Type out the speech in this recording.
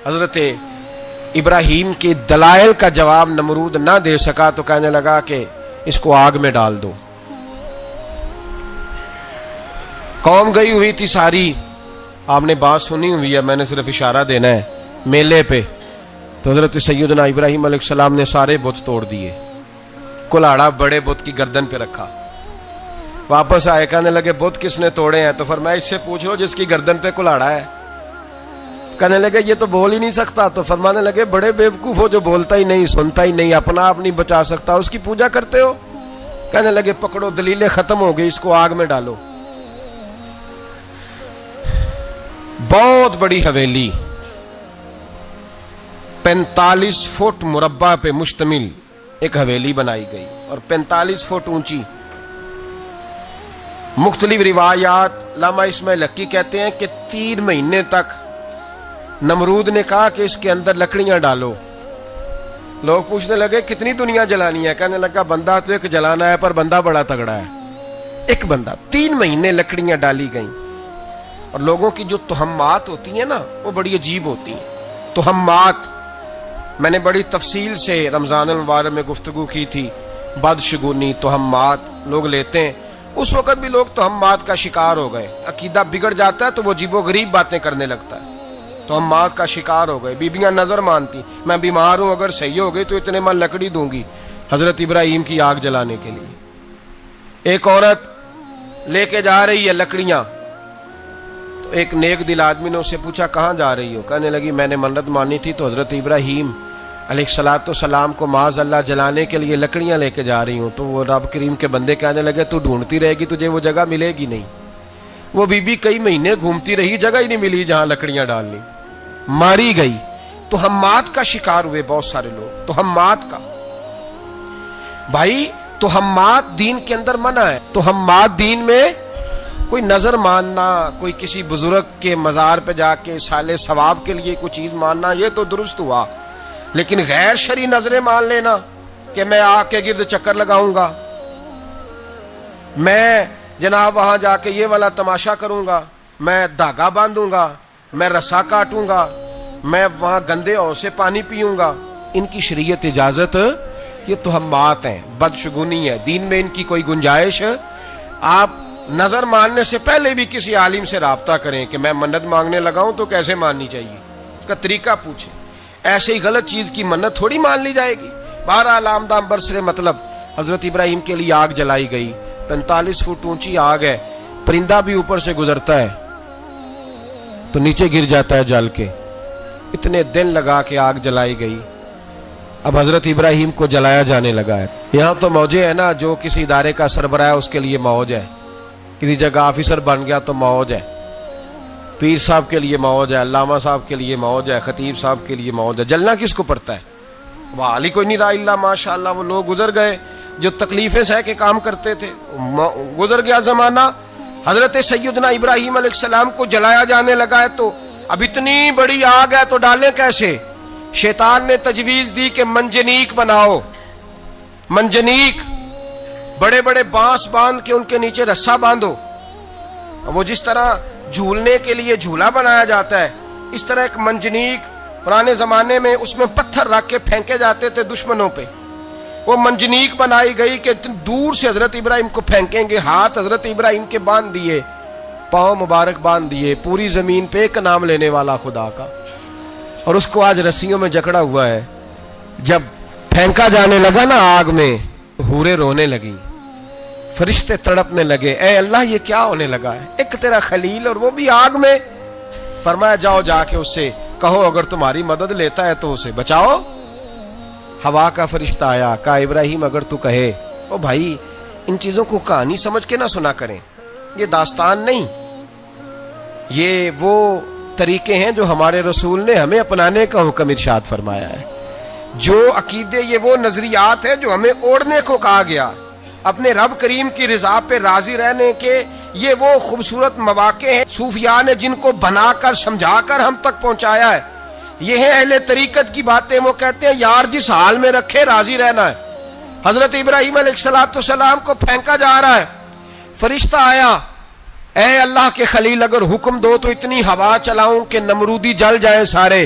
حضرت ابراہیم کے دلائل کا جواب نمرود نہ دے سکا تو کہنے لگا کہ اس کو آگ میں ڈال دو. قوم گئی ہوئی تھی ساری. آپ نے بات سنی ہوئی ہے, میں نے صرف اشارہ دینا ہے. میلے پہ تو حضرت سیدنا ابراہیم علیہ السلام نے سارے بت توڑ دیے, کلاڑا بڑے بت کی گردن پہ رکھا. واپس آئے, کہنے لگے بت کس نے توڑے ہیں؟ تو فرمایا اس سے پوچھ لو جس کی گردن پہ کلاڑا ہے. کہنے لگے یہ تو بول ہی نہیں سکتا. تو فرمانے لگے بڑے بیوقوف ہو جو بولتا ہی نہیں, سنتا ہی نہیں, اپنا آپ نہیں بچا سکتا, اس کی پوجا کرتے ہو. کہنے لگے پکڑو, دلیلیں ختم ہو گئی, اس کو آگ میں ڈالو. بہت بڑی حویلی 45 فٹ مربع پہ مشتمل ایک حویلی بنائی گئی اور 45 فٹ اونچی. مختلف روایات علامہ اسماعیل حقی کہتے ہیں کہ 3 مہینے تک نمرود نے کہا کہ اس کے اندر لکڑیاں ڈالو. لوگ پوچھنے لگے کتنی دنیا جلانی ہے؟ کہنے لگا بندہ تو ایک جلانا ہے, پر بندہ بڑا تگڑا ہے, ایک بندہ. 3 مہینے لکڑیاں ڈالی گئیں. اور لوگوں کی جو تہمات ہوتی ہیں نا وہ بڑی عجیب ہوتی ہیں. تہمات میں نے بڑی تفصیل سے رمضان المبارک میں گفتگو کی تھی. بدشگونی, تہمات لوگ لیتے ہیں. اس وقت بھی لوگ تہمات کا شکار ہو گئے. عقیدہ بگڑ جاتا ہے تو وہ عجیب و غریب باتیں کرنے لگتا ہے. تہمات کا شکار ہو گئے. بیبیاں نظر مانتی, میں بیمار ہوں, اگر صحیح ہو گئی تو اتنے من لکڑی دوں گی حضرت ابراہیم کی آگ جلانے کے لیے. ایک عورت لے کے جا رہی ہے لکڑیاں. تو ایک نیک دل آدمی نے اس سے پوچھا کہاں جا رہی ہو؟ کہنے لگی میں نے منت مانی تھی تو حضرت ابراہیم علیہ السلام کو معاذ اللہ جلانے کے لیے لکڑیاں لے کے جا رہی ہوں. تو وہ رب کریم کے بندے کہنے لگے تو ڈھونڈتی رہے گی, تجھے وہ جگہ ملے گی نہیں. وہ بی بی کئی مہینے گھومتی رہی, جگہ ہی نہیں ملی جہاں لکڑیاں ڈالنی. ماری گئی. تہمات کا شکار ہوئے بہت سارے لوگ. تہمات کا بھائی, تہمات دین کے اندر منع ہے. تہمات دین میں کوئی نظر ماننا, کوئی کسی بزرگ کے مزار پہ جا کے سالے ثواب کے لیے کوئی چیز ماننا, یہ تو درست ہوا. لیکن غیر شرعی نظریں مان لینا کہ میں آ کے گرد چکر لگاؤں گا, میں جناب وہاں جا کے یہ والا تماشا کروں گا, میں دھاگا باندھوں گا, میں رسا کاٹوں گا, میں وہاں گندے اور سے پانی پیوں گا, ان کی شریعت اجازت, یہ تہمات ہیں, بدشگونی ہے. دین میں ان کی کوئی گنجائش. آپ نظر ماننے سے پہلے بھی کسی عالم سے رابطہ کریں کہ میں منت مانگنے لگاؤں تو کیسے ماننی چاہیے, اس کا طریقہ پوچھیں. ایسے ہی غلط چیز کی منت تھوڑی مان لی جائے گی. بہرحال آمدام برسرے مطلب حضرت ابراہیم کے لیے آگ جلائی گئی. 45 فٹ اونچی آگ ہے, پرندہ بھی اوپر سے گزرتا ہے تو نیچے گر جاتا ہے جل کے. اتنے دن لگا کے آگ جلائی گئی. اب حضرت ابراہیم کو جلایا جانے لگا ہے. یہاں تو موجیں ہے نا, جو کسی ادارے کا سربراہ ہے اس کے لیے موج ہے, کسی جگہ آفیسر بن گیا تو موج ہے, پیر صاحب کے لیے موج ہے, علامہ صاحب کے لیے موج ہے, خطیب صاحب کے لیے موج ہے. جلنا کس کو پڑتا ہے؟ وہ علی کوئی نہیں رہا اللہ ماشاءاللہ. وہ لوگ گزر گئے جو تکلیفیں سہ کے کام کرتے تھے, گزر گیا زمانہ. حضرت سیدنا ابراہیم علیہ السلام کو جلایا جانے لگا ہے تو اب اتنی بڑی آگ ہے تو ڈالیں کیسے؟ شیطان نے تجویز دی کہ منجنیق بناؤ. منجنیق, بڑے بڑے بانس باندھ کے ان کے نیچے رسا باندھو. وہ جس طرح جھولنے کے لیے جھولا بنایا جاتا ہے, اس طرح ایک منجنیق پرانے زمانے میں اس میں پتھر رکھ کے پھینکے جاتے تھے دشمنوں پہ. وہ منجنیق بنائی گئی کہ دور سے حضرت ابراہیم کو پھینکیں گے. ہاتھ حضرت ابراہیم کے باندھ دیے, پاؤں مبارک باندھ دیے, پوری زمین پہ ایک نام لینے والا خدا کا. اور اس کو آج رسیوں میں جکڑا ہوا ہے. جب پھینکا جانے لگا نا آگ میں, حوریں رونے لگی, فرشتے تڑپنے لگے, اے اللہ یہ کیا ہونے لگا ہے؟ ایک تیرا خلیل اور وہ بھی آگ میں. فرمایا جاؤ جا کے اس سے کہو اگر تمہاری مدد لیتا ہے تو اسے بچاؤ. ہوا کا فرشتہ آیا, کہا ابراہیم اگر تو کہے. او بھائی, ان چیزوں کو کہانی سمجھ کے نہ سنا کریں, یہ داستان نہیں, یہ وہ طریقے ہیں جو ہمارے رسول نے ہمیں اپنانے کا حکم ارشاد فرمایا ہے. جو عقیدے, یہ وہ نظریات ہیں جو ہمیں اوڑھنے کو کہا گیا. اپنے رب کریم کی رضا پہ راضی رہنے کے یہ وہ خوبصورت مواقع ہیں صوفیاء نے جن کو بنا کر سمجھا کر ہم تک پہنچایا ہے. یہ ہے اہل طریقت کی باتیں. وہ کہتے ہیں یار جس حال میں رکھے راضی رہنا ہے. حضرت ابراہیم علیہ السلام کو پھینکا جا رہا ہے, فرشتہ آیا, اے اللہ کے خلیل اگر حکم دو تو اتنی ہوا چلاؤں کہ نمرودی جل جائیں سارے.